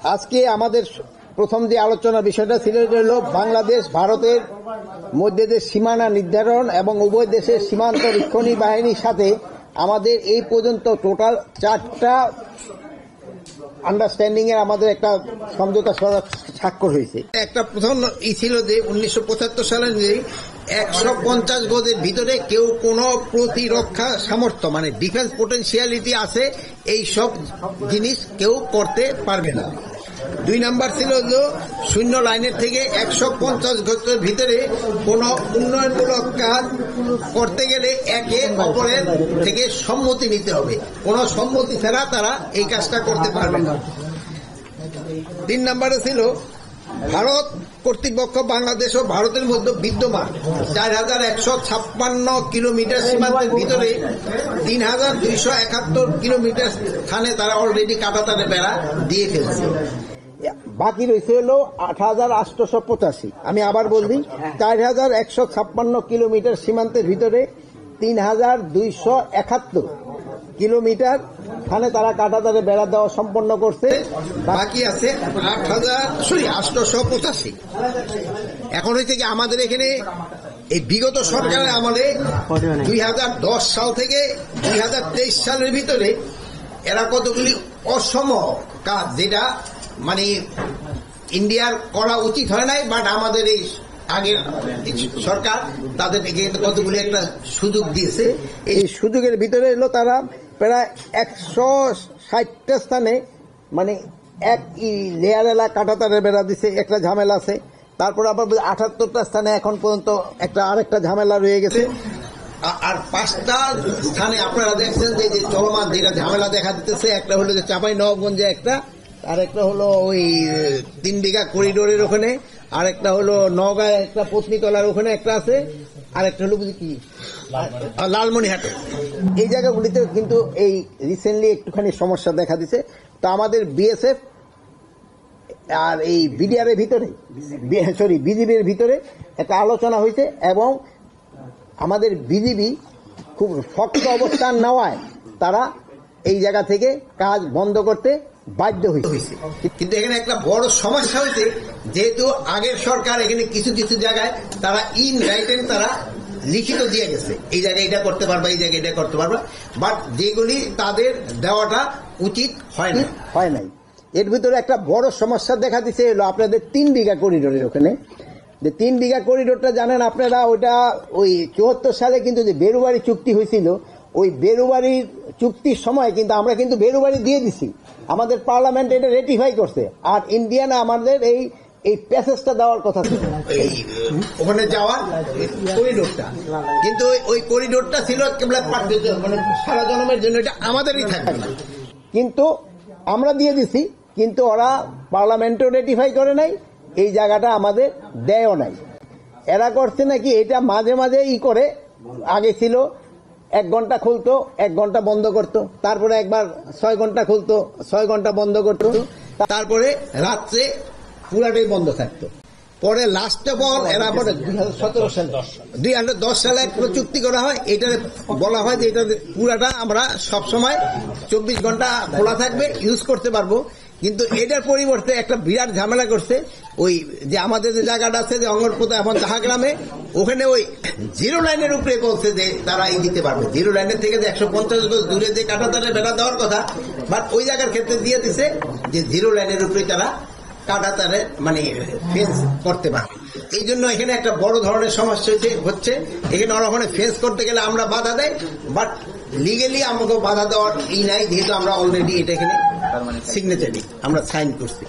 আজকে আমাদের প্রথম যে আলোচনার বিষয়টা ছিল হল বাংলাদেশ ভারতের মধ্যে যে সীমানা নির্ধারণ এবং উভয় দেশের সীমান্ত রক্ষী বাহিনীর সাথে আমাদের এই পর্যন্ত টোটাল 4টা আন্ডারস্ট্যান্ডিং এর আমাদের একটা সমঝোতা স্বাক্ষর হয়েছে। একটা প্রথম ছিল যে 1975 সালে 150 গজের ভিতরে কেউ কোনো প্রতিরক্ষা সামর্থ্য মানে ডিফেন্স পোটেনশিয়ালিটি আছে এই সব জিনিস কেউ করতে পারবে না। 2 নাম্বার ছিল শূন্য লাইনের থেকে 150 গজের ভিতরে কোন উন্নয়নমূলক কাজ করতে গেলে একে অপরের থেকে সম্মতি নিতে হবে, কোন সম্মতি ছাড়া তারা এই কাজটা করতে পারবে না। 3 নম্বরে ছিল ভারত কর্তৃপক্ষ বাংলাদেশ ও ভারতের মধ্যে বিদ্যমান 4156 কিলোমিটার সীমান্তের ভিতরে 3271 কিলোমিটার স্থানে তারা অলরেডি কাঁটাতারে বেড়া দিয়ে ফেলছে। বাকি রয়েছে হলো 8885। আমি আবার বলছি 4156 কিলোমিটার সীমান্তের ভিতরে 3271 কিলোমিটার স্থানে তারা কাঁটাতারে বেড়া দেওয়া সম্পন্ন করছে। বাকি আছে 885। এখন হয়েছে কি আমাদের এখানে এই বিগত সরকারের আমলে 2010 সাল থেকে 2023 সালের ভিতরে এরা কতগুলি অসম কাজ যেটা মানে ইন্ডিয়ার করা উচিত হয় নাই, বাট আমাদের এই আগের সরকার তাদেরকে কতগুলি একটা সুযোগ দিয়েছে। এই সুযোগের ভিতরে এলো তারা প্রায় 160টা স্থানে মানে এক লেয়ার এলাকা কাঁটাতারের বেড়া দিছে, একটা ঝামেলা আছে। তারপর আবার 78টা স্থানে এখন পর্যন্ত আরেকটা ঝামেলা রয়ে গেছে। আর 5টা স্থানে আপনারা দেখছেন যে চলমান যেটা ঝামেলা দেখা দিতেছে, একটা হলো যে চাঁপাইনবাবগঞ্জে একটা, আর একটা হলো ওই 3 বিঘা করিডোরের ওখানে, আর একটা হলো নওগাঁয় একটা পত্নীতলার ওখানে একটা আছে, আর একটা হলো বুঝি কি লালমনিহাটে। এই জায়গাগুলিতে কিন্তু এই রিসেন্টলি একটুখানি সমস্যা দেখা দিছে। তো আমাদের বিএসএফ আর এই বিডিআর এর ভিতরে বিজিবির ভিতরে একটা আলোচনা হয়েছে এবং আমাদের বিজিবি খুব শক্ত অবস্থান নেওয়ায় তারা এই জায়গা থেকে কাজ বন্ধ করতে বাধ্য হয়েছে। কিন্তু এখানে একটা বড় সমস্যা হয়েছে, যেহেতু আগের সরকার এখানে কিছু কিছু জায়গায় তারা ইন রাইটেন তারা লিখিত দিয়ে গেছে এই জায়গায় এটা করতে পারবা, এই জায়গায় এটা করতে পারবা, বাট যেগুলি তাদের দেওয়াটা উচিত হয় নাই। এর ভিতরে একটা বড় সমস্যা দেখা দিচ্ছে হলো আপনাদের 3 বিঘা করিডোরের ওখানে। যে 3 বিঘা করিডোরটা জানেন আপনারা, ওইটা ওই 74 সালে কিন্তু যে বেরুবাড়ি চুক্তি হয়েছিল, ওই বেরুবাড়ির চুক্তির সময় কিন্তু আমরা কিন্তু বেরুবাড়ি দিয়ে দিছি, আমাদের পার্লামেন্ট এটা রেটিফাই করছে। আর ইন্ডিয়ানা আমাদের এই প্যাসেজটা দেওয়ার কথা ছিল ওখানে যাওয়ার করিডোরটা, কিন্তু ওই করিডোরটা ছিল মানে সারা জনমের জন্য, এটা আমাদেরই থাকবে না। কিন্তু আমরা দিয়ে দিছি, কিন্তু ওরা পার্লামেন্টও রেটিফাই করে নাই, এই জায়গাটা আমাদের দেয়ও নাই। এরা করছে নাকি এটা মাঝে মাঝে করে, আগে ছিল 1 ঘন্টা খুলতো 1 ঘন্টা বন্ধ করতো, তারপরে একবার 6 ঘন্টা খুলতো 6 ঘন্টা বন্ধ করতো, তারপরে রাত্রে পুরাটাই বন্ধ থাকতো। পরে লাস্টে বল এরা পরে 2010 সালে একটা চুক্তি করা হয়, এটা বলা হয় যে এটা পুরাটা আমরা সবসময় 24 ঘন্টা খোলা থাকবে, ইউজ করতে পারবো। কিন্তু এটার পরিবর্তে একটা বিরাট ঝামেলা করছে, ওই যে আমাদের যে জায়গাটা আছে যে অঙ্গরপোতা এখন জাহাগ্রামে, ওখানে ওই 0 লাইনের উপরে বলছে যে তারা দিতে পারবে। 0 লাইনের থেকে যে 150 গজ দূরে যে কাঁটাতারে বেড়া দেওয়ার কথা, বাট ওই জায়গার ক্ষেত্রে দিয়ে দিছে যে 0 লাইনের উপরে তারা কাঁটাতারে মানে ফেন্স করতে পারবে। এই জন্য এখানে একটা বড় ধরনের সমস্যা হচ্ছে। এখানে ওখানে ফেন্স করতে গেলে আমরা বাধা দেয়, বাট লিগেলি আমাকে বাধা দেওয়ার নাই, যেহেতু আমরা অলরেডি এটা এখানে সিগনেচারি আমরা সাইন করছি।